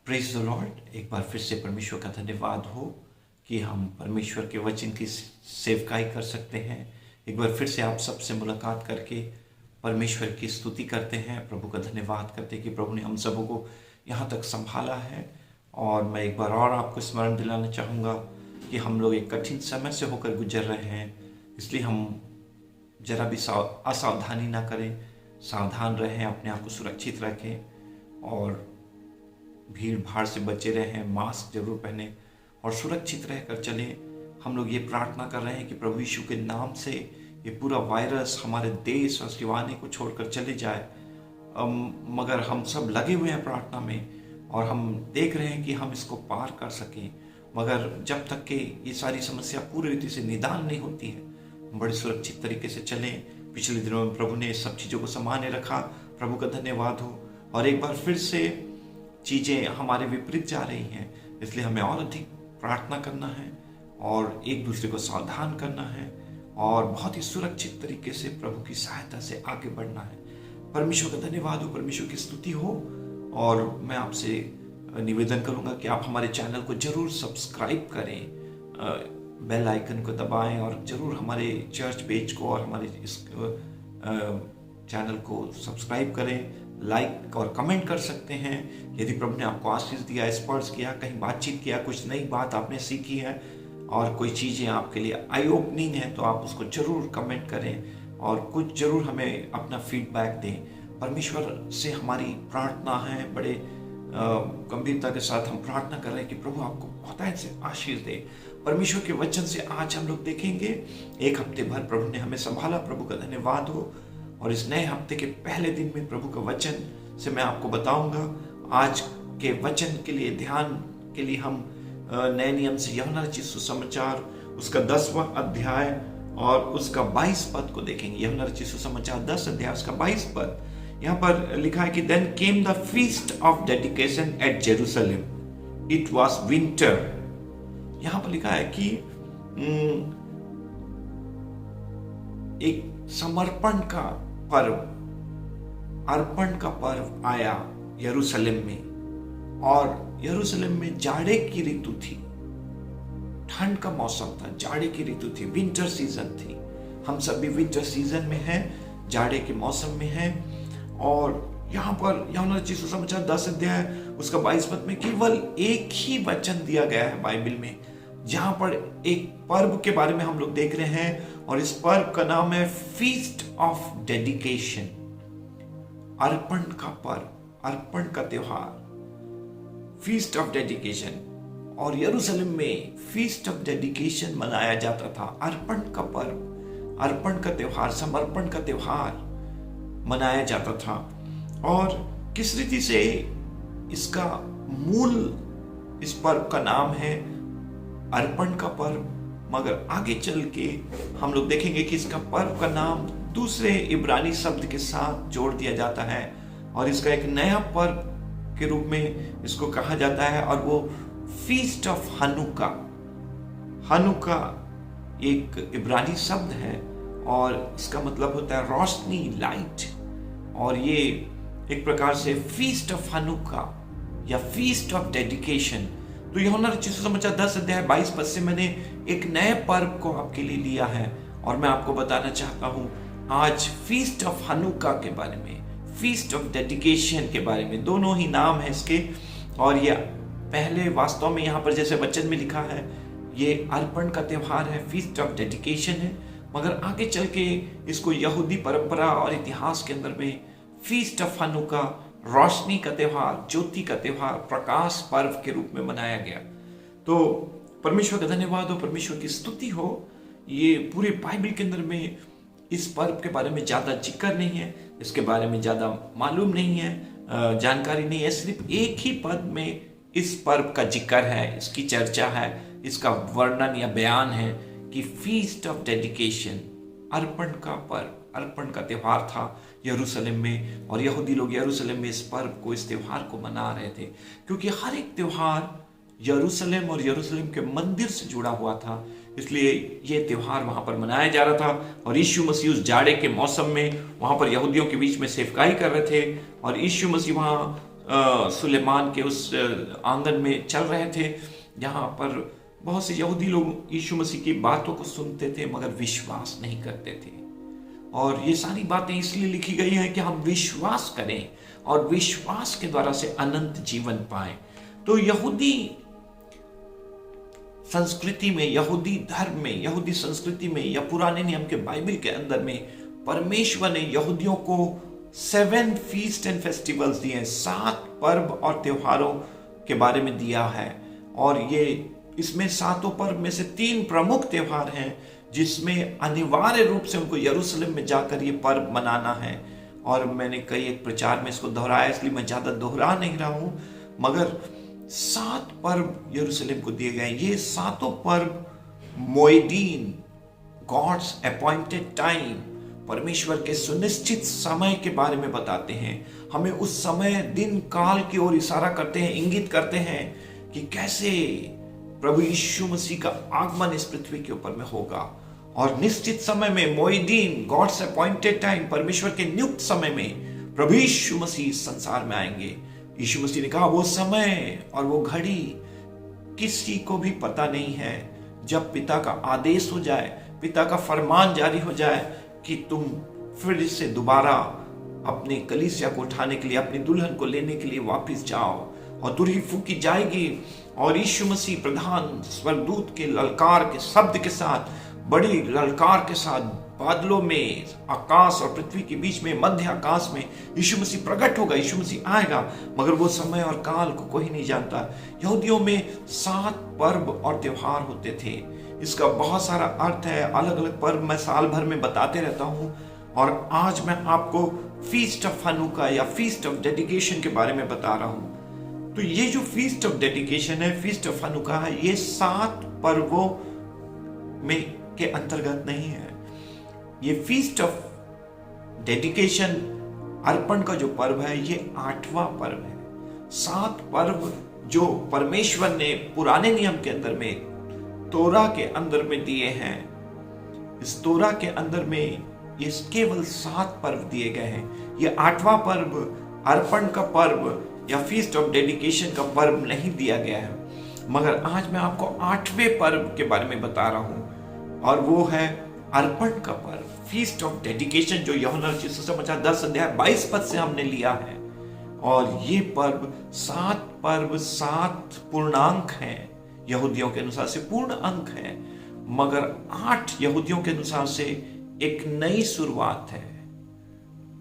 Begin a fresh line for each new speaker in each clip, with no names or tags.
Praise the Lord. एक बार फिर से परमेश्वर का धन्यवाद हो कि हम परमेश्वर के वचन की सेवकाई कर सकते हैं। एक बार फिर से आप सबसे मुलाकात करके परमेश्वर की स्तुति करते हैं, प्रभु का धन्यवाद करते हैं कि प्रभु ने हम सबों को यहाँ तक संभाला है। और मैं एक बार और आपको स्मरण दिलाना चाहूँगा कि हम लोग एक कठिन समय से होकर गुजर रहे हैं, इसलिए हम जरा भी असावधानी ना करें, सावधान रहें, अपने आप को सुरक्षित रखें और भीड़ भाड़ से बचे रहें, मास्क जरूर पहने और सुरक्षित रहकर चलें। हम लोग ये प्रार्थना कर रहे हैं कि प्रभु यीशु के नाम से ये पूरा वायरस हमारे देश और सिवाने को छोड़कर चले जाए। मगर हम सब लगे हुए हैं प्रार्थना में और हम देख रहे हैं कि हम इसको पार कर सकें, मगर जब तक कि ये सारी समस्या पूरी रीति से निदान नहीं होती है, हम बड़े सुरक्षित तरीके से चलें। पिछले दिनों में प्रभु ने सब चीज़ों को संभाले रखा, प्रभु का धन्यवाद हो। और एक बार फिर से चीज़ें हमारे विपरीत जा रही हैं, इसलिए हमें और अधिक प्रार्थना करना है और एक दूसरे को सावधान करना है और बहुत ही सुरक्षित तरीके से प्रभु की सहायता से आगे बढ़ना है। परमेश्वर का धन्यवाद हो, परमेश्वर की स्तुति हो। और मैं आपसे निवेदन करूंगा कि आप हमारे चैनल को जरूर सब्सक्राइब करें, बेल आइकन को दबाएं और जरूर हमारे चर्च पेज को और हमारे इस चैनल को सब्सक्राइब करें। लाइक और कमेंट कर सकते हैं यदि प्रभु ने आपको आशीष दिया, स्पर्श किया, कहीं बातचीत किया, कुछ नई बात आपने सीखी है और कोई चीज़ें आपके लिए आई ओपनिंग है, तो आप उसको जरूर कमेंट करें और कुछ जरूर हमें अपना फीडबैक दें। परमेश्वर से हमारी प्रार्थना है, बड़े गंभीरता के साथ हम प्रार्थना कर रहे हैं कि प्रभु आपको बहुतायत से आशीष दे। परमेश्वर के वचन से आज हम लोग देखेंगे, एक हफ्ते भर प्रभु ने हमें संभाला, प्रभु का धन्यवाद हो। और इस नए हफ्ते के पहले दिन में प्रभु का वचन से मैं आपको बताऊंगा। आज के वचन के लिए ध्यान के लिए हम नए नियम से यूहन्ना रचित सुसमाचार उसका 10वां अध्याय और उसका 22 पद को देखेंगे। यूहन्ना रचित सुसमाचार 10 अध्याय उसका 22 पद। यहाँ पर लिखा है कि then came the feast of dedication at Jerusalem, it was winter. यहाँ पर लिखा है कि एक समर्पण का पर्व, अर्पण का पर्व आया यरूशलेम में। और यरूशलेम में जाड़े की ऋतु थी, ठंड का मौसम था, जाड़े की ऋतु थी, विंटर सीजन थी। हम सभी विंटर सीजन में हैं, जाड़े के मौसम में हैं। और यहाँ पर यूहन्ना रचित सुसमाचार 10 अध्याय उसका 22 पद में केवल एक ही वचन दिया गया है बाइबल में, जहां पर एक पर्व के बारे में हम लोग देख रहे हैं और इस पर्व का नाम है फीस्ट ऑफ डेडिकेशन, अर्पण का पर्व, अर्पण का त्योहार, फीस्ट ऑफ डेडिकेशन। और यरूशलेम में फीस्ट ऑफ डेडिकेशन मनाया जाता था, अर्पण का पर्व, अर्पण का त्योहार, समर्पण का त्योहार मनाया जाता था। और किस रीति से इसका मूल, इस पर्व का नाम है अर्पण का पर्व, मगर आगे चल के हम लोग देखेंगे कि इसका पर्व का नाम दूसरे इब्रानी शब्द के साथ जोड़ दिया जाता है और इसका एक नया पर्व के रूप में इसको कहा जाता है और वो फीस्ट ऑफ हनुका। हनुका एक इब्रानी शब्द है और इसका मतलब होता है रोशनी, लाइट। और ये एक प्रकार से फीस्ट ऑफ हनुका या फीस्ट ऑफ डेडिकेशन। तो यूहन्ना रचित सुसमाचार 10 अध्याय 22 पद से मैंने एक नए पर्व को आपके लिए लिया है और मैं आपको बताना चाहता हूं आज फीस्ट ऑफ हनुका के बारे में, फीस्ट ऑफ डेडिकेशन के बारे में। दोनों ही नाम है इसके। और ये पहले वास्तव में यहाँ पर जैसे वचन में लिखा है ये अर्पण का त्योहार है, फीस्ट ऑफ डेडिकेशन है, मगर आगे चल के इसको यहूदी परंपरा और इतिहास के अंदर में फीस्ट ऑफ हनुका, रोशनी का त्योहार, ज्योति का त्योहार, प्रकाश पर्व के रूप में मनाया गया। तो परमेश्वर का धन्यवाद हो, परमेश्वर की स्तुति हो। ये पूरे बाइबल के अंदर में इस पर्व के बारे में ज्यादा जिक्र नहीं है, इसके बारे में ज्यादा मालूम नहीं है, जानकारी नहीं है। सिर्फ एक ही पद में इस पर्व का जिक्र है, इसकी चर्चा है, इसका वर्णन या बयान है कि फीस्ट ऑफ डेडिकेशन, अर्पण का पर्व, अर्पण का त्योहार था यरूशलेम में। और यहूदी लोग यरूशलेम में इस पर्व को, इस त्योहार को मना रहे थे क्योंकि हर एक त्योहार यरूशलेम और यरूशलेम के मंदिर से जुड़ा हुआ था, इसलिए ये त्योहार वहां पर मनाया जा रहा था। और यीशु मसीह उस जाड़े के मौसम में वहां पर यहूदियों के बीच में सेवकाई कर रहे थे और यीशु मसीह वहां सुलेमान के उस आंगन में चल रहे थे, जहाँ पर बहुत से यहूदी लोग यीशु मसीह की बातों को सुनते थे मगर विश्वास नहीं करते थे। और ये सारी बातें इसलिए लिखी गई हैं कि हम विश्वास करें और विश्वास के द्वारा से अनंत जीवन पाएं। तो यहूदी संस्कृति में, यहूदी धर्म में, यहूदी संस्कृति में या पुराने नियम के बाइबल के अंदर में परमेश्वर ने यहूदियों को 7 फीस्ट एंड फेस्टिवल्स दिए हैं, 7 पर्व और त्योहारों के बारे में दिया है। और ये इसमें 7 पर्व में से 3 प्रमुख त्योहार हैं जिसमें अनिवार्य रूप से उनको यरूशलेम में जाकर ये पर्व मनाना है। और मैंने कई एक प्रचार में इसको दोहराया, इसलिए मैं ज्यादा दोहरा नहीं रहा हूं, मगर 7 पर्व यरूशलेम को दिए गए। ये 7 पर्व मोएदीन, गॉड्स अपॉइंटेड टाइम, परमेश्वर के सुनिश्चित समय के बारे में बताते हैं। हमें उस समय, दिन काल की ओर इशारा करते हैं, इंगित करते हैं कि कैसे प्रभु यीशु मसीह का आगमन इस पृथ्वी के ऊपर में होगा। और निश्चित समय में, मोएदीन, गॉड्स अपॉइंटेड टाइम, परमेश्वर के नियुक्त समय में प्रभु यीशु मसीह संसार में आएंगे। यीशु मसीह ने कहा वो समय और वो घड़ी किसी को भी पता नहीं है, जब पिता का आदेश हो जाए, पिता का फरमान जारी हो जाए कि तुम फिर से दोबारा अपने कलीसिया को उठाने के लिए, अपनी दुल्हन को लेने के लिए वापस जाओ। और तुरही फूकी जाएगी और यीशु मसीह प्रधान स्वर्गदूत के ललकार के शब्द के साथ, बड़ी ललकार के साथ बादलों में, आकाश और पृथ्वी के बीच में, मध्य आकाश में यीशु मसीह प्रकट होगा, यीशु मसीह आएगा। मगर वो समय और काल को कोई नहीं जानता। यहूदियों में 7 पर्व और त्योहार होते थे। इसका बहुत सारा अर्थ है, अलग अलग पर्व मैं साल भर में बताते रहता हूं। और आज मैं आपको फीस्ट ऑफ हनुका या फीस्ट ऑफ डेडिकेशन के बारे में बता रहा हूं। तो ये जो फीस्ट ऑफ डेडिकेशन है, फीस्ट ऑफ हनुका है, ये 7 पर्वों में के अंतर्गत नहीं है। ये फीस्ट ऑफ डेडिकेशन, अर्पण का जो पर्व है, ये 8वां पर्व है। 7 पर्व जो परमेश्वर ने पुराने नियम के अंदर में, तोरा के अंदर में दिए हैं, इस तोरा के अंदर में ये केवल 7 पर्व दिए गए हैं। ये 8वां पर्व, अर्पण का पर्व या फीस्ट ऑफ डेडिकेशन का पर्व नहीं दिया गया है। मगर आज मैं आपको 8वें पर्व के बारे में बता रहा हूं, और वो है अर्पण का पर्व, फीस्ट ऑफ डेडिकेशन, जो यूहन्ना रचित सुसमाचार 10 अध्याय 22 पद से हमने लिया है। और ये पर्व 7 पर्व 7 पूर्णांक हैं, यहूदियों के अनुसार से पूर्ण अंक है, मगर 8 यहूदियों के अनुसार से एक नई शुरुआत है,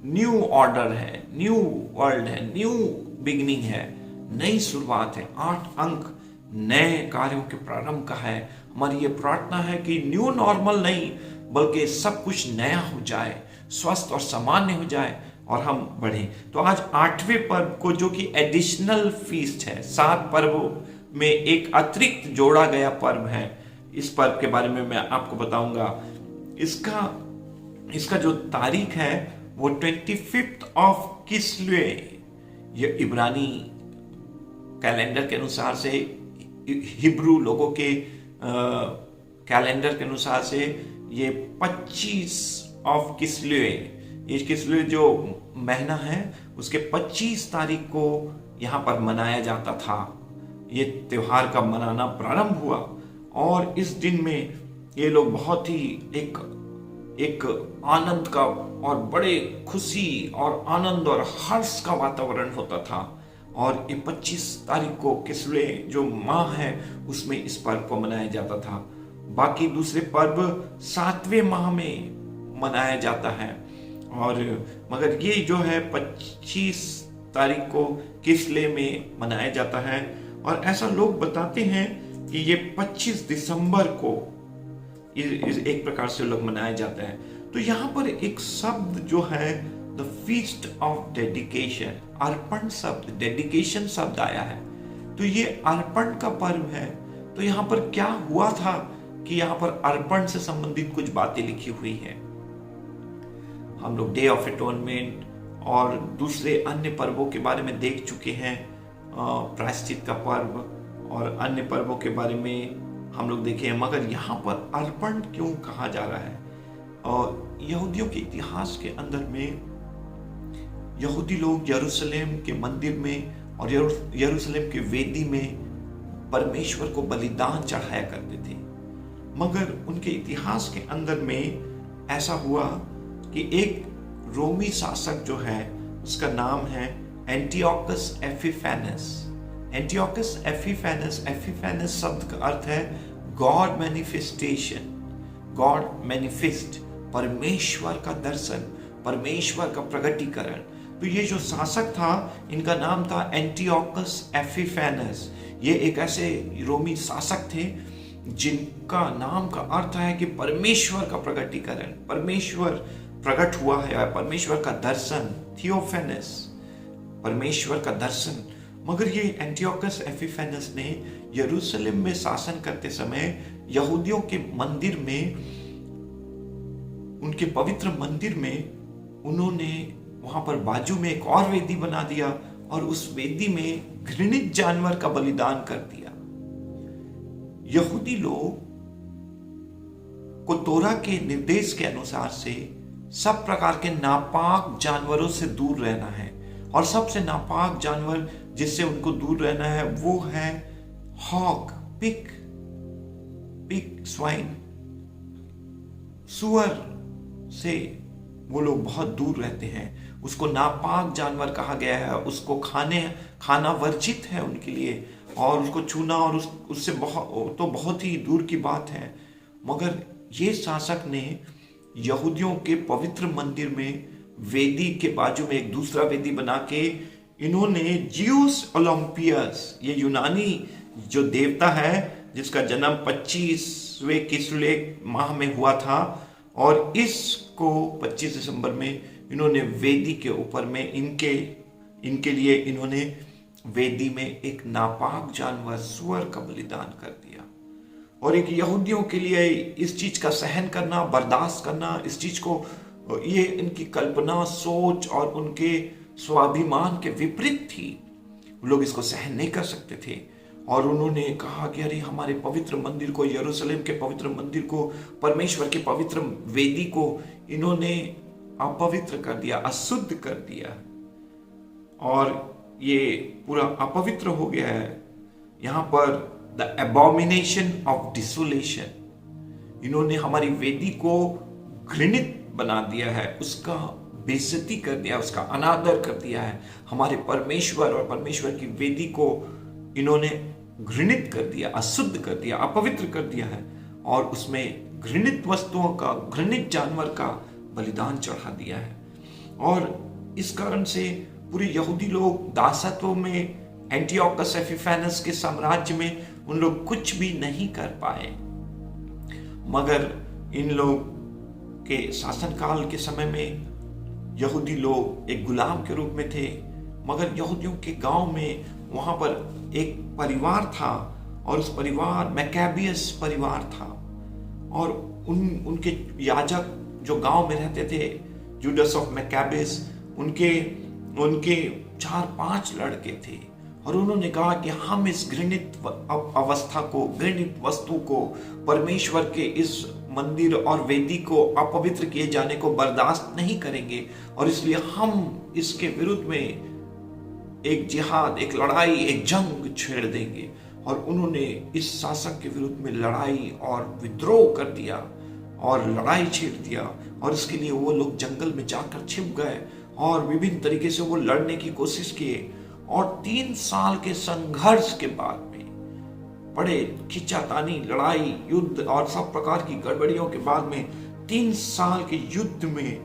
न्यू ऑर्डर है, न्यू वर्ल्ड है, न्यू बिगिनिंग है, नई शुरुआत है। 8 अंक नए कार्यों के प्रारंभ का है। हमारी ये प्रार्थना है कि न्यू नॉर्मल नहीं, बल्कि सब कुछ नया हो जाए, स्वस्थ और सामान्य हो जाए और हम बढ़ें। तो आज 8वें पर्व को, जो कि एडिशनल फीस्ट है, 7 पर्वों में एक अतिरिक्त जोड़ा गया पर्व है, इस पर्व के बारे में मैं आपको बताऊंगा। इसका जो तारीख है वो 25 ऑफ किस्लेव, ये इब्रानी कैलेंडर के अनुसार से, हिब्रू लोगों के कैलेंडर के अनुसार से ये 25 ऑफ किस्लेव, ये किस्लेव जो महीना है उसके 25 तारीख को यहाँ पर मनाया जाता था। ये त्योहार का मनाना प्रारंभ हुआ और इस दिन में ये लोग बहुत ही एक आनंद का और बड़े खुशी और आनंद और हर्ष का वातावरण होता था। और ये 25 तारीख को किस्लेव जो माह है उसमें इस पर्व को मनाया जाता था। बाकी दूसरे पर्व 7वें माह में मनाया जाता है। और मगर ये जो है 25 तारीख को किस्लेव में मनाया जाता है। और ऐसा लोग बताते हैं कि ये 25 दिसंबर को एक प्रकार से लोग मनाया जाता है। तो यहाँ पर एक शब्द जो है द फीस्ट ऑफ डेडिकेशन, अर्पण शब्द, डेडिकेशन शब्द आया है। तो ये अर्पण का पर्व है। तो यहाँ पर क्या हुआ था कि यहाँ पर अर्पण से संबंधित कुछ बातें लिखी हुई हैं। हम लोग डे ऑफ एटोनमेंट और दूसरे अन्य पर्वों के बारे में देख चुके हैं, प्रायश्चित का पर्व और अन्य पर्वों के बारे में हम लोग देखे हैं। मगर यहाँ पर अर्पण क्यों कहा जा रहा है? और यहूदियों के इतिहास के अंदर में यहूदी लोग यरूशलेम के मंदिर में और यरूशलेम के वेदी में परमेश्वर को बलिदान चढ़ाया करते थे। मगर उनके इतिहास के अंदर में ऐसा हुआ कि एक रोमी शासक जो है उसका नाम है एंटियोकस एपिफेनस। एंटियोकस एपिफेनस, एपिफेनस शब्द का अर्थ है गॉड मैनिफेस्टेशन, गॉड मैनिफेस्ट, परमेश्वर का दर्शन, परमेश्वर का प्रगटीकरण। तो ये जो शासक था इनका नाम था एंटियोकस एपिफेनस। ये एक ऐसे रोमी शासक थे जिनका नाम का अर्थ है कि परमेश्वर का प्रगटीकरण, परमेश्वर प्रकट हुआ है, परमेश्वर का दर्शन, थियोफेनस, परमेश्वर का दर्शन। मगर ये एंटियोकस एपिफेनस ने यरूशलेम में शासन करते समय यहूदियों के मंदिर में, उनके पवित्र मंदिर में उन्होंने वहां पर बाजू में एक और वेदी बना दिया और उस वेदी में घृणित जानवर का बलिदान कर दिया। यहूदी लोग को तोरा के निर्देश के अनुसार से सब प्रकार के नापाक जानवरों से दूर रहना है, और सबसे नापाक जानवर जिससे उनको दूर रहना है वो है हॉग, पिग, स्वाइन, सुअर से वो लोग बहुत दूर रहते हैं। उसको नापाक जानवर कहा गया है, उसको खाना वर्जित है उनके लिए, और उसको छूना और उससे बहुत ही दूर की बात है। मगर ये शासक ने यहूदियों के पवित्र मंदिर में वेदी के बाजू में एक दूसरा वेदी बना के इन्होंने जियूस ओलंपियस, ये यूनानी जो देवता है जिसका जन्म 25वें किस्लेव माह में हुआ था, और इसको 25 दिसंबर में इन्होंने वेदी के ऊपर में इनके लिए इन्होंने वेदी में एक नापाक जानवर सुअर का बलिदान कर दिया। और एक यहूदियों के लिए इस चीज का सहन करना, बर्दाश्त करना, इस चीज को, ये इनकी कल्पना, सोच और उनके स्वाभिमान के विपरीत थी। लोग इसको सहन नहीं कर सकते थे और उन्होंने कहा कि अरे हमारे पवित्र मंदिर को, यरूशलेम के पवित्र मंदिर को, परमेश्वर के पवित्र वेदी को इन्होंने अपवित्र कर दिया, अशुद्ध कर दिया, और ये पूरा अपवित्र हो गया है। यहां पर द एबोमिनेशन ऑफ डिसोलेशन, इन्होंने हमारी वेदी को घृणित बना दिया है, उसका बेइज्जती कर दिया, उसका अनादर कर दिया है। हमारे परमेश्वर और परमेश्वर की वेदी को इन्होंने घृणित कर दिया, अशुद्ध कर दिया, अपवित्र कर दिया है, और उसमें घृणित वस्तुओं का, घृणित जानवर का बलिदान चढ़ा दिया है। और इस कारण से पूरे यहूदी लोग दासत्व में, एंटियोकस एपिफेनस के साम्राज्य में उन लोग कुछ भी नहीं कर पाए। मगर इन लोग के शासनकाल के समय में यहूदी लोग एक गुलाम के रूप में थे। मगर यहूदियों के गांव में वहां पर एक परिवार था, और उस परिवार मैकाबियस परिवार था, और उनके याजक जो गांव में रहते थे, जूडस ऑफ मैकाबियस, उनके 4-5 लड़के थे, और उन्होंने कहा कि हम इस घृणित अवस्था को, घृणित वस्तु को, परमेश्वर के इस मंदिर और वेदी को अपवित्र किए जाने को बर्दाश्त नहीं करेंगे, और इसलिए हम इसके विरुद्ध में एक जिहाद, एक लड़ाई, एक जंग छेड़ देंगे। और उन्होंने इस शासक के विरुद्ध में लड़ाई और विद्रोह कर दिया और लड़ाई छेड़ दिया, और इसके लिए वो लोग जंगल में जाकर छिप गए और विभिन्न तरीके से वो लड़ने की कोशिश किए। और 3 साल के संघर्ष के बाद में, बड़े खिंचातानी, लड़ाई, युद्ध और सब प्रकार की गड़बड़ियों के बाद में 3 साल के युद्ध में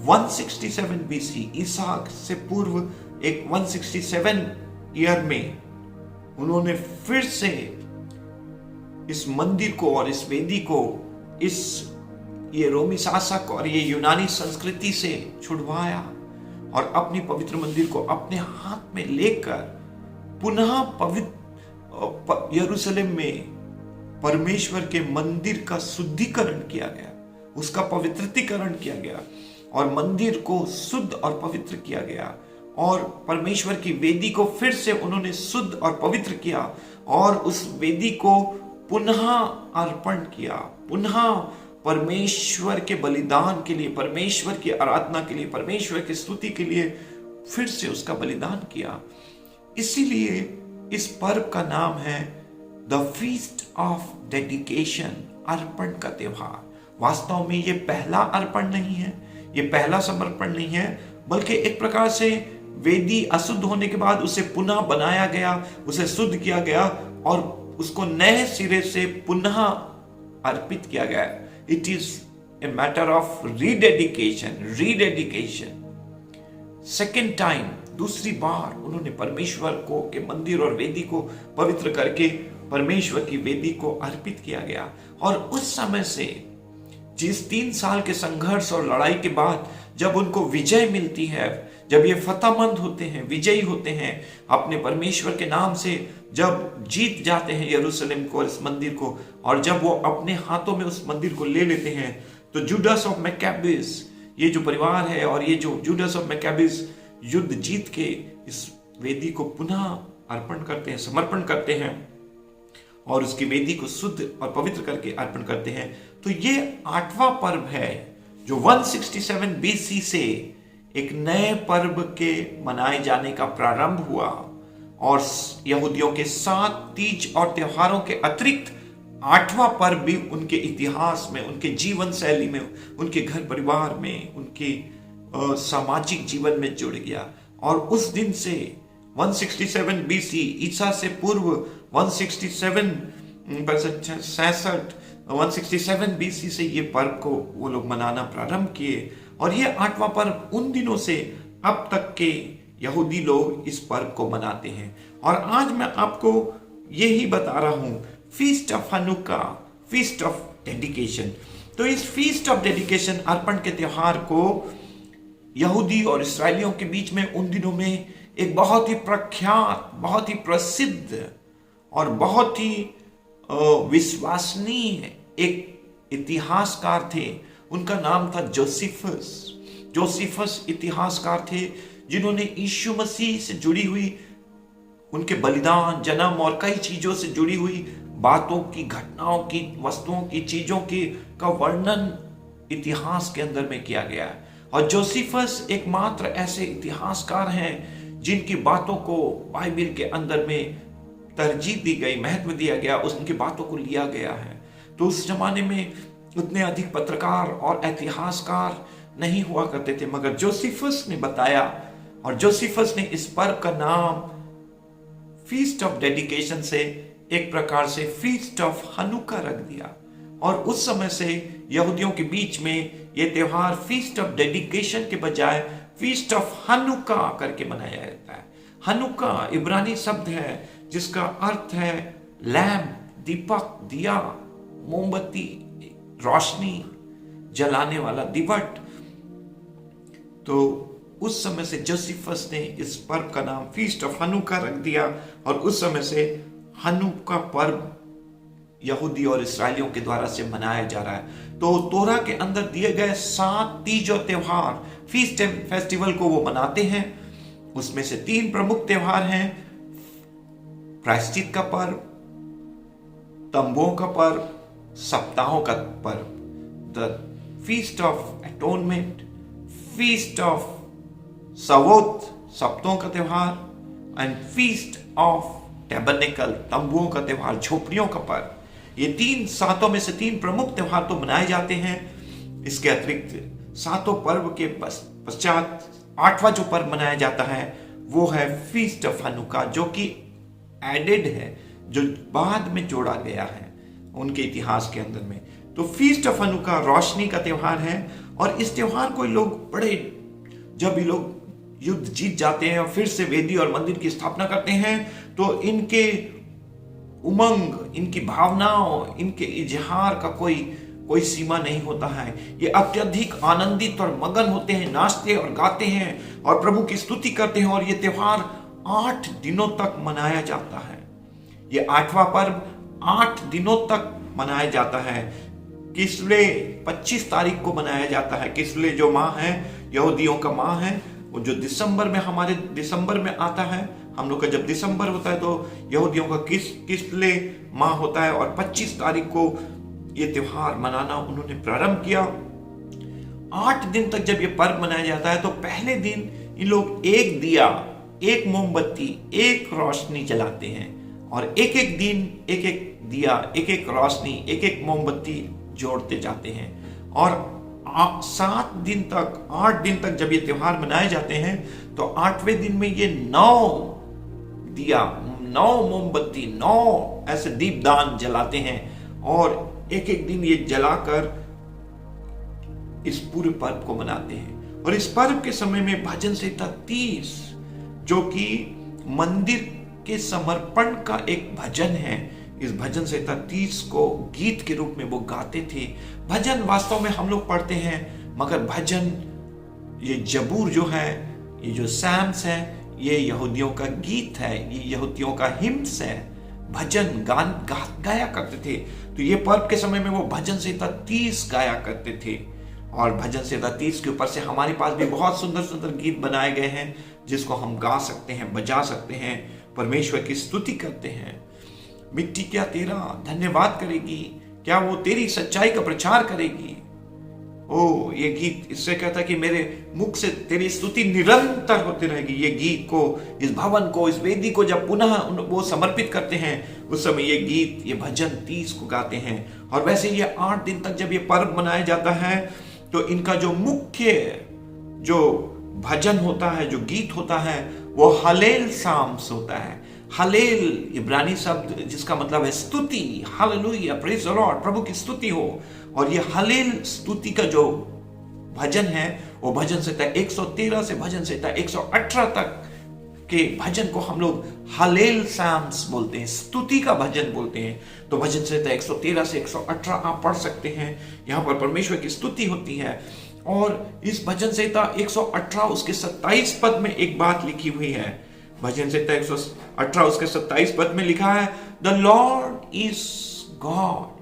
167 BC, ईसा से पूर्व एक 167 ईयर में उन्होंने फिर से इस मंदिर को और इस वेदी को ये रोमी शासक और ये यूनानी संस्कृति से छुड़वाया, और अपनी पवित्र मंदिर को अपने हाथ में लेकर पुनः पवित्र यरूशलेम में परमेश्वर के मंदिर का शुद्धिकरण किया गया, उसका पवित्रीकरण किया गया, और मंदिर को शुद्ध और पवित्र किया गया, और परमेश्वर की वेदी को फिर से उन्होंने शुद्ध और पवित्र किया, और उस वेदी को पुनः अर्पण किया, पुनः परमेश्वर के बलिदान के लिए, परमेश्वर की आराधना के लिए, परमेश्वर की स्तुति के लिए फिर से उसका बलिदान किया। इसीलिए इस पर्व का नाम है द फीस्ट ऑफ डेडिकेशन, अर्पण का त्योहार। वास्तव में ये पहला अर्पण नहीं है, ये पहला समर्पण नहीं है, बल्कि एक प्रकार से वेदी अशुद्ध होने के बाद उसे पुनः बनाया गया, उसे शुद्ध किया गया और उसको नए सिरे से पुनः अर्पित किया गया। It is a matter of rededication. Second time, दूसरी बार उन्होंने परमेश्वर को के मंदिर और वेदी को पवित्र करके परमेश्वर की वेदी को अर्पित किया गया। और उस समय से जिस 3 साल के संघर्ष और लड़ाई के बाद जब उनको विजय मिलती है, जब ये फतेहमंद होते हैं, विजयी होते हैं अपने परमेश्वर के नाम से, जब जीत जाते हैं यरूशलेम को, इस मंदिर को, और जब वो अपने हाथों में उस मंदिर को ले लेते हैं, तो जूडस ऑफ मैकाबीज, ये जो परिवार है और ये जो जूडस ऑफ मैकाबीज युद्ध जीत के इस वेदी को पुनः अर्पण करते हैं, समर्पण करते हैं और उसकी वेदी को शुद्ध और पवित्र करके अर्पण करते हैं। तो ये 8वां पर्व है जो 167 BC से एक नए पर्व के मनाए जाने का प्रारंभ हुआ। और यहूदियों के 7 तीज और त्योहारों के अतिरिक्त 8वां पर्व भी उनके इतिहास में, उनके जीवन शैली में, उनके घर परिवार में, उनके सामाजिक जीवन में जुड़ गया। और उस दिन से 167 BC, ईसा से पूर्व 167 BC से ये पर्व को वो लोग मनाना प्रारंभ किए। और ये 8वां पर्व उन दिनों से अब तक के यहूदी लोग इस पर्व को मनाते हैं। और आज मैं आपको यही बता रहा हूं, feast of Hanukkah, feast of dedication. तो इस फीस्ट ऑफ डेडिकेशन, अर्पण के त्योहार को यहूदी और इस्राएलियों के बीच में उन दिनों में एक बहुत ही प्रख्यात, बहुत ही प्रसिद्ध और बहुत ही विश्वसनीय एक इतिहासकार थे। उनका नाम था जोसेफस। जोसेफस इतिहासकार थे जिन्होंने यीशु मसीह से जुड़ी हुई, उनके बलिदान, जन्म और कई चीजों से जुड़ी हुई बातों की, घटनाओं की, वस्तुओं की, चीजों की का वर्णन इतिहास के अंदर में किया गया है। और जोसेफस एकमात्र ऐसे इतिहासकार हैं जिनकी बातों को बाइबल के अंदर में तरजीह दी गई, महत्व दिया गया, उनकी बातों को लिया गया है। तो उस जमाने में उतने अधिक पत्रकार और इतिहासकार नहीं हुआ करते थे, मगर जोसेफस ने बताया और जोसेफस ने इस पर्व का नाम फीस्ट ऑफ डेडिकेशन से एक प्रकार से फीस्ट ऑफ हनुका रख दिया। और उस समय से यहूदियों के बीच में यह त्योहार फीस्ट ऑफ डेडिकेशन के बजाय फीस्ट ऑफ हनुका करके मनाया जाता है। हनुका इब्रानी शब्द है जिसका अर्थ है लैम्प, दीपक, दिया, मोमबत्ती, रोशनी जलाने वाला दिवट। तो उस समय से जोसेफस ने इस पर्व का नाम फीस्ट ऑफ हनुका रख दिया और उस समय से हनुका पर्व यहूदी और इस्राएलियों के द्वारा से मनाया जा रहा है। तो तोरा के अंदर दिए गए 7 तीज और त्योहार, फीस्ट एंड फेस्टिवल को वो मनाते हैं। उसमें से 3 प्रमुख त्योहार हैं, प्रायश्चित का पर्व, तंबुओं का पर्व, सप्ताहों का पर्व। The feast of atonement, feast of Shavuot, सप्तों का त्योहार, एंड फीस्ट ऑफ टैबरनेकल, तंबुओं का त्योहार, झोपड़ियों का पर्व। ये 3 सातों में से 3 प्रमुख त्योहार तो मनाए जाते हैं। इसके अतिरिक्त 7 पर्व के पश्चात 8वां जो पर्व मनाया जाता है वो है फीस्ट ऑफ हनुका, जो कि एडेड है, जो बाद में जोड़ा गया है उनके इतिहास के अंदर में। तो फीस्ट ऑफ हनुका रोशनी का त्योहार है और इस त्योहार को लोग बड़े, जब ये लोग युद्ध जीत जाते हैं और फिर से वेदी और मंदिर की स्थापना करते हैं, तो इनके उमंग, इनकी भावनाओं, इनके इजहार का कोई सीमा नहीं होता है। ये अत्यधिक आनंदित और मगन होते हैं, नाचते और गाते हैं और प्रभु की स्तुति करते हैं। और ये त्योहार 8 दिनों तक मनाया जाता है। ये 8वां पर्व 8 दिनों तक मनाया जाता है। किस्ले 25 तारीख को मनाया जाता है। किस्ले जो माह है, यहूदियों का माह है, वो जो दिसंबर में, हमारे दिसंबर में आता है। हम लोग का जब दिसंबर होता है तो यहूदियों का किस्ले माह होता है। और 25 तारीख को ये त्योहार मनाना उन्होंने प्रारंभ किया। 8 दिन तक जब ये पर्व मनाया जाता है तो पहले दिन इन लोग एक दिया, एक मोमबत्ती, एक रोशनी जलाते हैं और एक एक दिन एक एक दिया, एक एक रोशनी, एक एक मोमबत्ती जोड़ते जाते हैं। और 7 दिन तक, 8 दिन तक जब ये त्योहार मनाए जाते हैं तो 8वें दिन में ये 9 दिया, 9 मोमबत्ती, 9 ऐसे दीपदान जलाते हैं और एक एक दिन ये जलाकर इस पूरे पर्व को मनाते हैं। और इस पर्व के समय में भजन संहिता 30 जो कि मंदिर के समर्पण का एक भजन है, इस भजन संहिता 30 को गीत के रूप में वो गाते थे। भजन वास्तव में हम लोग पढ़ते हैं, मगर भजन, ये जबूर जो है, ये जो सैम्स है, ये यहूदियों का गीत है, ये यहूदियों का हिम्स है। भजन गाया करते थे। तो ये पर्व के समय में वो भजन संहिता 30 गाया करते थे। और भजन संहिता 30 के ऊपर से हमारे पास भी बहुत सुंदर सुंदर गीत बनाए गए हैं जिसको हम गा सकते हैं, बजा सकते हैं, परमेश्वर की स्तुति करते हैं। मिट्टी क्या तेरा धन्यवाद करेगी, क्या वो तेरी सच्चाई का प्रचार करेगी। ओ, ये गीत इससे कहता है कि मेरे मुख से तेरी स्तुति निरंतर होती रहेगी। ये गीत को, इस भवन को, इस वेदी को जब पुनः वो समर्पित करते हैं उस समय ये गीत, ये भजन 30 को गाते हैं। और वैसे ये 8 दिन तक जब ये पर्व मनाया जाता है तो इनका जो मुख्य जो भजन होता है, जो गीत होता है, वो हलेल साम्स होता है। हलेल इब्रानी शब्द जिसका मतलब है स्तुति, हालेलुया, प्रेज द लॉर्ड, प्रभु की स्तुति हो। और ये हलेल स्तुति का जो भजन है वो भजन संहिता 113 से भजन संहिता 118 तक के भजन को हम लोग हलेल साम्स बोलते हैं, स्तुति का भजन बोलते हैं। तो भजन संहिता 113 से 118 आप पढ़ सकते हैं। यहाँ पर परमेश्वर की स्तुति होती है। और इस भजन संहिता 118 उसके 27 पद में एक बात लिखी हुई है। भजन संहिता 118 उसके 27 पद में लिखा है, the Lord is God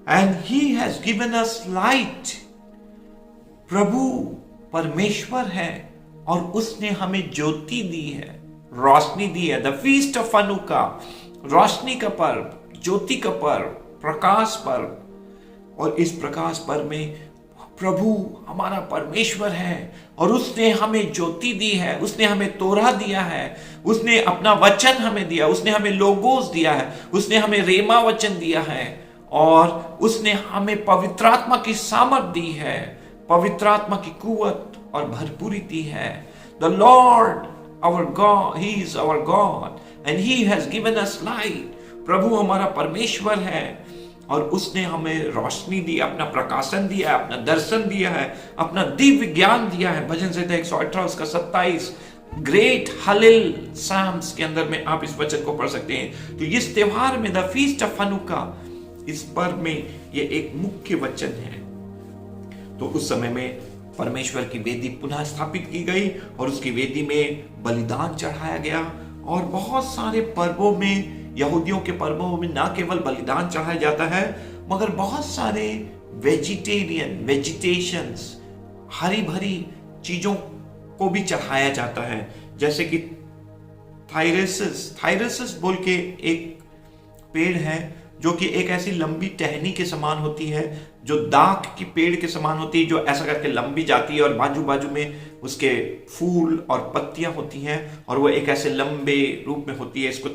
and he has given us light. प्रभु परमेश्वर है और उसने हमें ज्योति दी है, रोशनी दी है। द फीस्ट ऑफ हनुका, रोशनी का पर्व, ज्योति का पर्व, प्रकाश पर्व। और इस प्रकाश पर्व में प्रभु हमारा परमेश्वर है और उसने हमें ज्योति दी है, उसने हमें तोरा दिया है, उसने अपना वचन हमें दिया, उसने हमें लोगोस दिया है, उसने हमें रेमा वचन दिया है और उसने हमें पवित्र आत्मा की सामर्थ दी है, पवित्र आत्मा की कुवत और भरपूरी दी है। The Lord our God, he is our God and he has given us light. प्रभु हमारा परमेश्वर है और उसने हमें रोशनी दी, अपना प्रकाशन दिया है, अपना दर्शन दिया है, अपना दिव्य ज्ञान दिया है। भजन संहिता 118 उसका 27 ग्रेट हलेल साम्स के अंदर में आप इस वचन को पढ़ सकते हैं। तो इस त्योहार में द फीस्ट ऑफ हनुका, इस पर्व में ये एक मुख्य वचन है। तो उस समय में परमेश्वर की वेदी पुनः स्थापित की गई और उसकी वेदी में बलिदान चढ़ाया गया। और बहुत सारे पर्वों में, यहूदियों के पर्वों में ना केवल बलिदान चढ़ाया जाता है मगर बहुत सारे वेजिटेशंस, हरी भरी चीजों को भी चढ़ाया जाता है। जैसे कि थायरसिस बोल के एक पेड़ है जो कि एक ऐसी लंबी टहनी के समान होती है, जो दाख की पेड़ के समान होती है, जो ऐसा करके लंबी जाती है और बाजू बाजू में उसके फूल और पत्तियां होती हैं और वो एक ऐसे लंबे रूप में होती है। इसको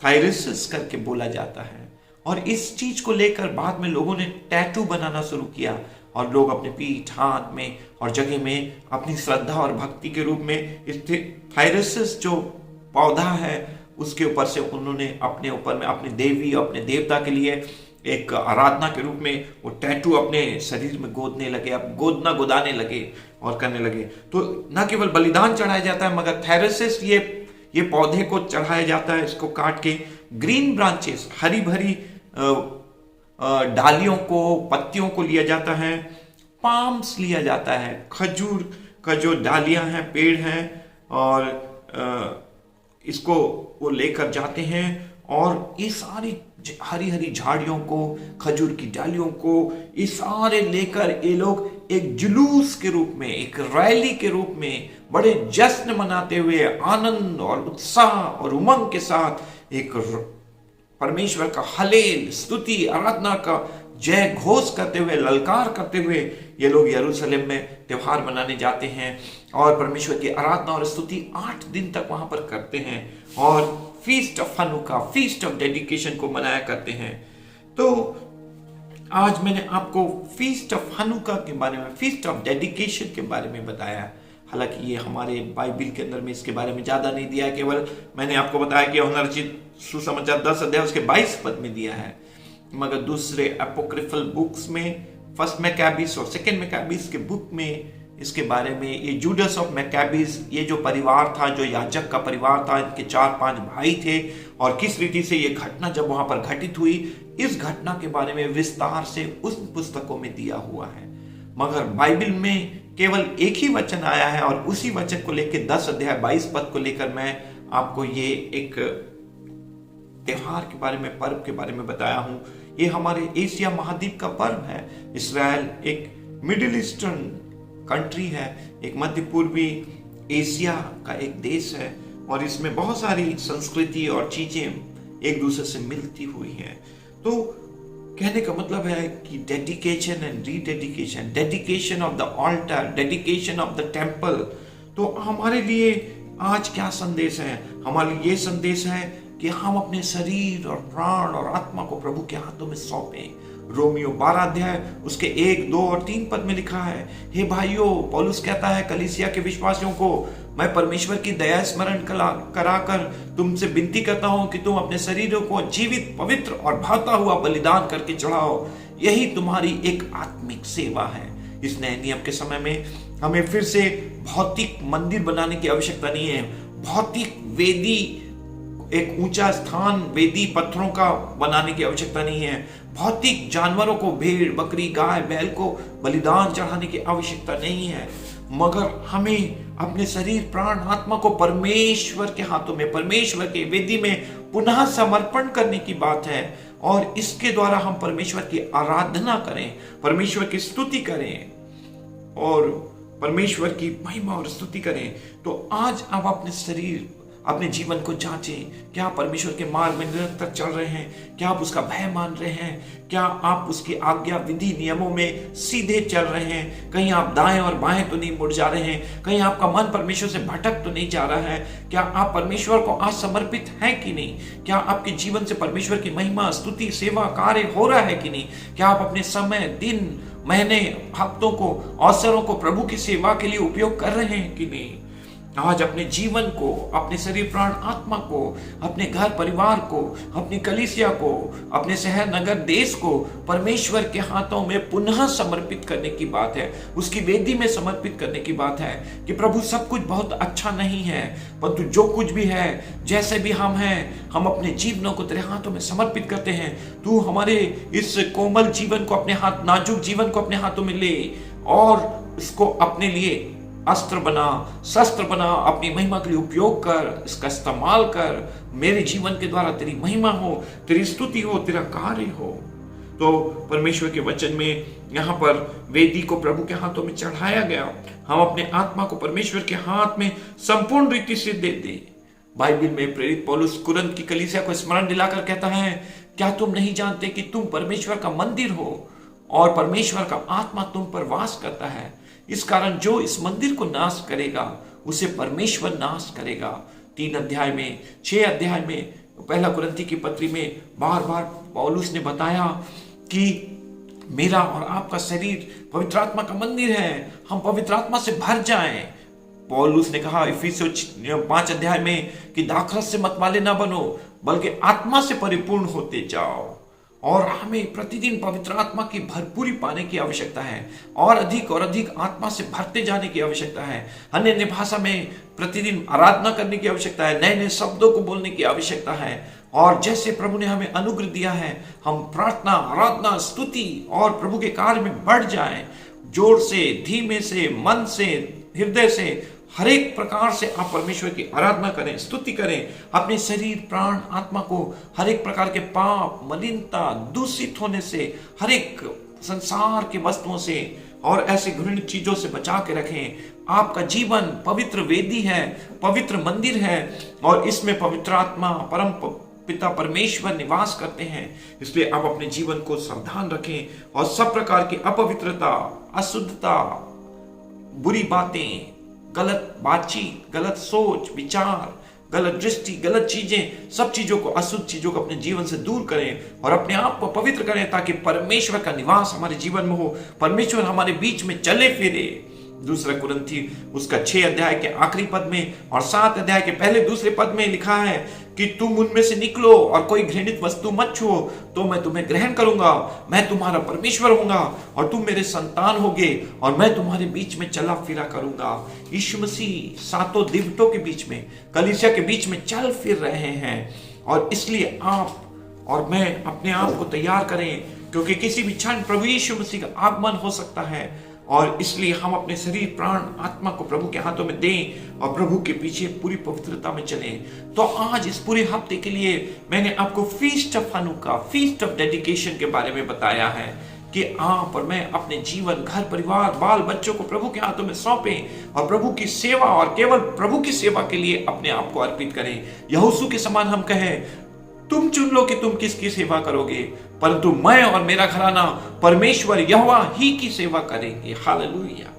थायरसिस करके बोला जाता है। और इस चीज को लेकर बाद में लोगों ने टैटू बनाना शुरू किया और लोग अपने पीठ, हाथ में और जगह में अपनी श्रद्धा और भक्ति के रूप में इस थायरसिस जो पौधा है उसके ऊपर से उन्होंने अपने ऊपर में अपने देवी, अपने देवता के लिए एक आराधना के रूप में वो टैटू अपने शरीर में गोदाने लगे और करने लगे। तो न केवल बलिदान चढ़ाया जाता है मगर थायरसिस ये पौधे को चढ़ाया जाता है। इसको काट के ग्रीन ब्रांचेस, हरी भरी डालियों को, पत्तियों को लिया जाता है। पाम्स लिया जाता है, खजूर का जो डालियां हैं, पेड़ हैं, और इसको वो लेकर जाते हैं और ये सारी हरी हरी झाड़ियों को, खजूर की डालियों को, ये सारे लेकर ये लोग एक जुलूस के रूप में, एक रैली के रूप में बड़े जश्न मनाते हुए, आनंद और उत्साह और उमंग के साथ एक परमेश्वर का हलेल, स्तुति, आराधना का जय घोष करते हुए, ललकार करते हुए ये लोग यरूशलेम में त्योहार मनाने जाते हैं और परमेश्वर की आराधना और स्तुति 8 दिन तक वहां पर करते हैं और feast of Hanukkah, feast of dedication को मनाया करते हैं। तो आज मैंने आपको फीस्ट ऑफ हनुका के बारे में, फीस्ट ऑफ डेडिकेशन के बारे में बताया। हालांकि ये हमारे बाइबल के अंदर में इसके बारे में ज्यादा नहीं दिया है, केवल मैंने आपको बताया कि यूहन्ना रचित सुसमाचार 10 अध्याय उसके 22 पद में दिया है। मगर दूसरे एपोक्रिफल बुक्स में, फर्स्ट मैकाबीज और सेकंड मैकाबीज के बुक में इसके बारे में, ये जूडस ऑफ मैकाबीज, ये जो परिवार था, जो याजक का परिवार था, इनके 4-5 भाई थे और किस रीति से ये घटना जब वहां पर घटित हुई, इस घटना के बारे में विस्तार से उस पुस्तकों में दिया हुआ है। मगर बाइबल में केवल एक ही वचन आया है और उसी वचन को लेकर 10 अध्याय 22 पद को लेकर मैं आपको ये एक त्योहार के बारे में, पर्व के बारे में बताया हूं। ये हमारे एशिया महाद्वीप का पर्व है। इस्राएल एक मिडिल ईस्टर्न कंट्री है, एक मध्य पूर्वी एशिया का एक देश है और इसमें बहुत सारी संस्कृति और चीजें एक दूसरे से मिलती हुई हैं। तो कहने का मतलब है कि dedication and rededication, dedication of the altar, dedication of the temple. तो हमारे लिए आज क्या संदेश है? हमारे लिए ये संदेश है कि हम अपने शरीर और प्राण और आत्मा को प्रभु के हाथों में सौंपें। रोमियो 12 अध्याय उसके 1, 2 और 3 पद में लिखा है, हे भाइयों, पौलुस कहता है कलीसिया के विश्वासियों को, मैं परमेश्वर की दया स्मरण कराकर तुमसे विनती करता हूं कि तुम अपने शरीरों को जीवित, पवित्र और भाता हुआ बलिदान करके चढ़ाओ। यही तुम्हारी एक आत्मिक सेवा है। इस नए नियम के समय में हमें फिर से भौतिक मंदिर बनाने की आवश्यकता नहीं है। भौतिक वेदी, एक ऊंचा स्थान वेदी पत्थरों का बनाने की आवश्यकता नहीं है। भौतिक जानवरों को, भेड़, बकरी, गाय, बैल को बलिदान चढ़ाने की आवश्यकता नहीं है। मगर हमें अपने शरीर, प्राण, आत्मा को परमेश्वर के हाथों में, परमेश्वर के वेदी में पुनः समर्पण करने की बात है और इसके द्वारा हम परमेश्वर की आराधना करें, परमेश्वर की स्तुति करें और परमेश्वर की महिमा और स्तुति करें। तो आज आप अपने शरीर, अपने जीवन को जांचें। क्या आप परमेश्वर के मार्ग में निरंतर चल रहे हैं? क्या आप उसका भय मान रहे हैं? क्या आप उसकी आज्ञा, विधि, नियमों में सीधे चल रहे हैं? कहीं आप दाएं और बाएं तो नहीं मुड़ जा रहे हैं? कहीं आपका मन परमेश्वर से भटक तो नहीं जा रहा है? क्या आप परमेश्वर को आज समर्पित हैं कि नहीं? क्या आपके जीवन से परमेश्वर की महिमा, स्तुति, सेवा, कार्य हो रहा है कि नहीं? क्या आप अपने समय, दिन, महीने, हफ्तों को, अवसरों को प्रभु की सेवा के लिए उपयोग कर रहे हैं कि नहीं? आज अपने जीवन को, अपने शरीर, प्राण, आत्मा को, अपने घर परिवार को, अपनी कलीसिया को, अपने शहर, नगर, देश को परमेश्वर के हाथों में पुनः समर्पित करने की बात है। उसकी वेदी में समर्पित करने की बात है कि प्रभु सब कुछ बहुत अच्छा नहीं है, परंतु जो कुछ भी है, जैसे भी हम हैं, हम अपने जीवनों को तेरे हाथों में समर्पित करते हैं। तू हमारे इस कोमल जीवन को अपने हाथ, नाजुक जीवन को अपने हाथों में ले और इसको अपने लिए अस्त्र बना, शस्त्र बना, अपनी महिमा के लिए उपयोग कर, इसका इस्तेमाल कर। मेरे जीवन के द्वारा तेरी महिमा हो, तेरी स्तुति हो, तेरा कार्य हो। तो परमेश्वर के वचन में यहाँ पर वेदी को प्रभु के हाथों में चढ़ाया गया। हम अपने आत्मा को परमेश्वर के हाथ में संपूर्ण रीति से दे दे। बाइबल में प्रेरित पौलुस कुरिन्थ की कलीसिया को स्मरण दिलाकर कहता है, क्या तुम नहीं जानते कि तुम परमेश्वर का मंदिर हो और परमेश्वर का आत्मा तुम पर वास करता है? इस कारण जो इस मंदिर को नाश करेगा उसे परमेश्वर नाश करेगा। 3 अध्याय में, 6 अध्याय में, पहला कुरिन्थी की पत्री में बार बार पौलुस ने बताया कि मेरा और आपका शरीर पवित्र आत्मा का मंदिर है, हम पवित्र आत्मा से भर जाएं। पौलुस ने कहा इफिसियों 5 अध्याय में कि दाखरस से मतवाले ना बनो, बल्कि आत्मा से परिपूर्ण होते जाओ। और हमें प्रतिदिन पवित्र आत्मा की भरपूरी पाने की आवश्यकता है और अधिक आत्मा से भरते जाने की आवश्यकता है। अन्य अन्य भाषा में प्रतिदिन आराधना करने की आवश्यकता है, नए नए शब्दों को बोलने की आवश्यकता है। और जैसे प्रभु ने हमें अनुग्रह दिया है, हम प्रार्थना, आराधना, स्तुति और प्रभु के कार्य में बढ़ जाएं। जोर से, धीमे से, मन से, हृदय से, हर एक प्रकार से आप परमेश्वर की आराधना करें, स्तुति करें। अपने शरीर, प्राण, आत्मा को हर एक प्रकार के पाप, मलिनता, दूषित होने से, हर एक संसार के वस्तुओं से और ऐसे घृणित चीजों से बचा के रखें। आपका जीवन पवित्र वेदी है, पवित्र मंदिर है और इसमें पवित्र आत्मा, परम पिता परमेश्वर निवास करते हैं। इसलिए आप अपने जीवन को सावधान रखें और सब प्रकार की अपवित्रता, अशुद्धता, बुरी बातें, गलत बातचीत, गलत सोच विचार, गलत दृष्टि, गलत चीजें, सब चीजों को, अशुद्ध चीजों को अपने जीवन से दूर करें और अपने आप को पवित्र करें, ताकि परमेश्वर का निवास हमारे जीवन में हो, परमेश्वर हमारे बीच में चले फिरे। दूसरा कुरिन्थी उसका 6 अध्याय के आखिरी पद में और 7 अध्याय के पहले दूसरे पद में लिखा है कि तुम उनमें से निकलो और कोई घृणित वस्तु मत छुओ, तो मैं तुम्हें ग्रहण करूंगा, मैं तुम्हारा परमेश्वर होऊंगा और तुम मेरे संतान होगे और मैं तुम्हारे बीच में चला फिरा करूंगा। यीशु मसीह 7 दिवटों के बीच में, कलीसिया के बीच में चल फिर रहे हैं और इसलिए आप और मैं अपने आप को तैयार करें, क्योंकि किसी भी क्षण प्रभु यीशु मसीह का आगमन हो सकता है। और इसलिए हम अपने शरीर, प्राण, आत्मा को प्रभु के हाथों में दें और प्रभु के पीछे पूरी पवित्रता में चलें। तो आज इस पूरे हफ्ते के लिए मैंने आपको feast of Hanukkah, feast of dedication के बारे में बताया है कि आप और मैं अपने जीवन, घर परिवार, बाल बच्चों को प्रभु के हाथों में सौंपें और प्रभु की सेवा और केवल प्रभु की सेवा के लिए अपने आप को अर्पित करें। यहोशू के समान हम कहें, तुम चुन लो कि तुम किसकी सेवा करोगे, परंतु मैं और मेरा घराना परमेश्वर यहोवा ही की सेवा करेंगे। हालेलुया।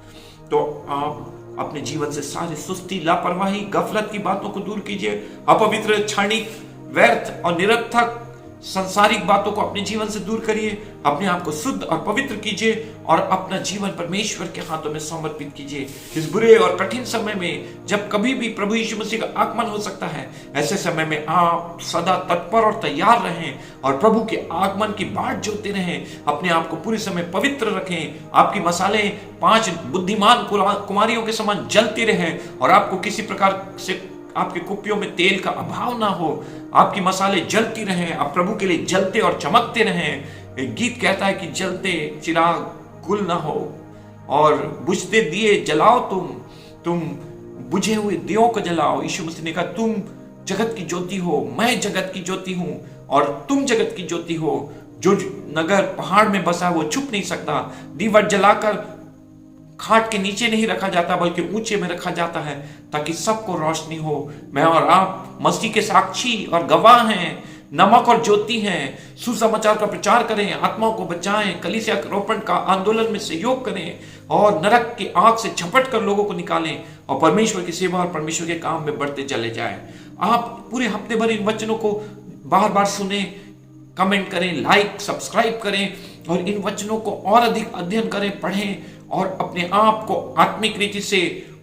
तो आप अपने जीवन से सारी सुस्ती, लापरवाही, गफलत की बातों को दूर कीजिए। अपवित्र, क्षणिक, व्यर्थ और निरर्थक संसारिक बातों को अपने जीवन से दूर करिए। अपने आप को शुद्ध और पवित्र कीजिए और अपना जीवन परमेश्वर के हाथों में समर्पित कीजिए। इस बुरे और कठिन समय में, जब कभी भी प्रभु यीशु मसीह का आगमन हो सकता है, ऐसे समय में आप सदा तत्पर और तैयार रहें और प्रभु के आगमन की बाट जोते रहें। अपने आप को पूरे समय पवित्र रखें। आपकी मसाले 5 बुद्धिमान कुमारियों के समान जलती रहें और आपको किसी प्रकार से आपके कुप्पियों में तेल का अभाव ना हो। आपकी मसाले जलती रहें, आप प्रभु के लिए जलते और चमकते रहें। एक गीत कहता है कि जलते चिराग गुल ना हो और बुझते दिए जलाओ, तुम बुझे हुए दियों को जलाओ। यीशु मसीह ने कहा, तुम जगत की ज्योति हो, मैं जगत की ज्योति हूं और तुम जगत की ज्योति हो। जो नगर पहाड़ में बसा वो छुप नहीं सकता। दीवट जलाकर खाट के नीचे नहीं रखा जाता, बल्कि ऊंचे में रखा जाता है, ताकि सबको रोशनी हो। मैं और आप मसीह के साक्षी और गवाह हैं, नमक और ज्योति हैं। सुसमाचार का प्रचार करें, आत्माओं को बचाएं, कलीसिया रोपण का आंदोलन में सहयोग करें और नरक की आग से झपट कर लोगों को निकालें और परमेश्वर की सेवा और परमेश्वर के काम में बढ़ते चले जाएं। आप पूरे हफ्ते भर इन वचनों को बार बार सुने, कमेंट करें, लाइक, सब्सक्राइब करें और इन वचनों को और अधिक अध्ययन करें, पढ़ें और अपने आप को आत्मिक रीति से,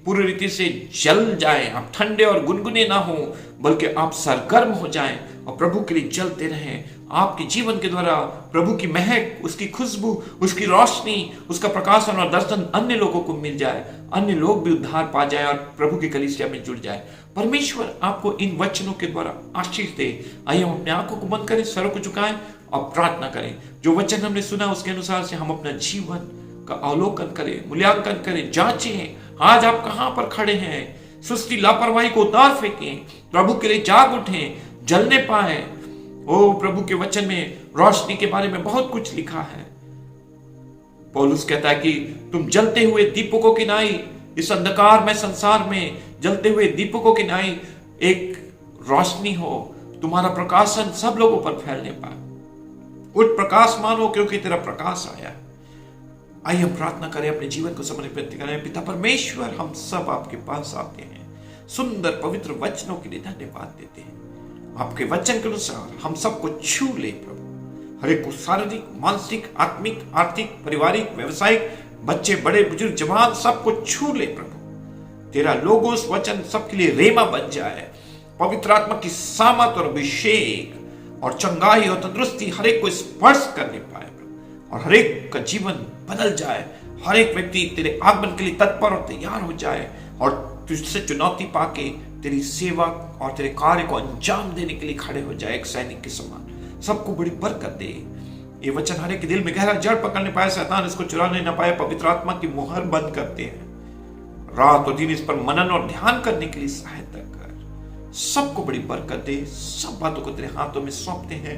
पूरी रीति से जल जाएं। आप ठंडे और गुनगुने ना हो, बल्कि आप सरगर्म हो जाएं और प्रभु के लिए जलते रहें। आपके जीवन के द्वारा प्रभु की महक, उसकी खुशबू, उसकी रोशनी, उसका प्रकाशन और दर्शन अन्य लोगों को मिल जाए, अन्य लोग भी उद्धार पा जाए और प्रभु की कलीसिया में जुड़ जाए। परमेश्वर आपको इन वचनों के द्वारा आशीष दे। आइए हम अपने आंखों को बंद करें, सर को झुकाएं और प्रार्थना करें। जो वचन हमने सुना उसके अनुसार से हम अपना जीवन का अवलोकन करें, मूल्यांकन करें, जांचें आज आप कहां पर खड़े हैं। सुस्ती, लापरवाही को उतार फेंकें, प्रभु के लिए जाग उठें, जलने पाए। ओ प्रभु के वचन में रोशनी के बारे में बहुत कुछ लिखा है। पौलुस कहता है कि तुम जलते हुए दीपकों की नाई, इस अंधकार में संसार में जलते हुए दीपकों की नाई एक रोशनी हो, तुम्हारा प्रकाशन सब लोगों पर फैलने पाए। उठ प्रकाशमान हो, क्योंकि तेरा प्रकाश आया। आइए हम प्रार्थना करें, अपने जीवन को समर्पित करें। पिता परमेश्वर, हम सब आपके पास आते हैं, सुंदर पवित्र वचनों के लिए धन्यवाद देते हैं। आपके वचन के अनुसार हम सबको छू ले प्रभु, हर एक को शारीरिक, मानसिक, आत्मिक, आर्थिक, पारिवारिक, व्यवसायिक, बच्चे, बड़े, बुजुर्ग, जवान, सबको छू ले प्रभु। तेरा लोगोस वचन सबके लिए रेमा बन जाए। पवित्र आत्मा की सामत और अभिषेक और चंगाई और तंदुरुस्ती हर एक को स्पर्श करने पाए और हर एक का जीवन बदल जाए। हर एक व्यक्ति तेरे आगमन के लिए तत्पर और तैयार हो जाए और तुझसे चुनौती पाके तेरी सेवा और तेरे कार्य को अंजाम देने के लिए खड़े हो जाए, एक सैनिक के समान। सबको बड़ी बरकत दे। ये वचन हर एक के दिल में गहरा जड़ पकड़ने पाए, शैतान इसको चुराने न पाए। पवित्र आत्मा की मुहर बंद करते हैं। रात और दिन इस पर मनन और ध्यान करने के लिए सहायता कर। सबको बड़ी बरकत दे। सब बातों को तेरे हाथों में सौंपते हैं।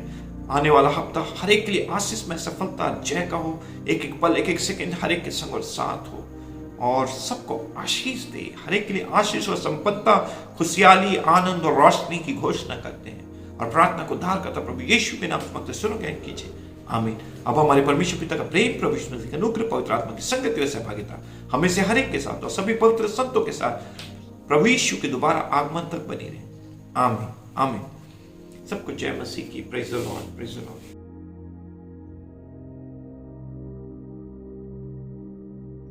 आने वाला हफ्ता हर एक के लिए आशीष में, सफलता, जय का हो। एक एक पल, एक एक सेकंड हर एक के संग और साथ हो और सबको आशीष दे। हर एक के लिए आशीष और संपन्नता, खुशहाली, आनंद और रोशनी की घोषणा करते हैं और प्रार्थना को उद्धार करता प्रभु यीशु के नाम से सुनो ज्ञान कीजिए, आमीन। अब हमारे परमेश्वर पिता का प्रेम, प्रभु यीशु मसीह का अनुग्रह, पवित्र आत्मा की संगति और सहभागिता हमें से हर एक के साथ और सभी पवित्र संतों के साथ प्रभु यीशु के दोबारा आगमन तक बनी रहे, आमीन आमीन। सबको जय मसीह की। Praise the Lord, praise the Lord.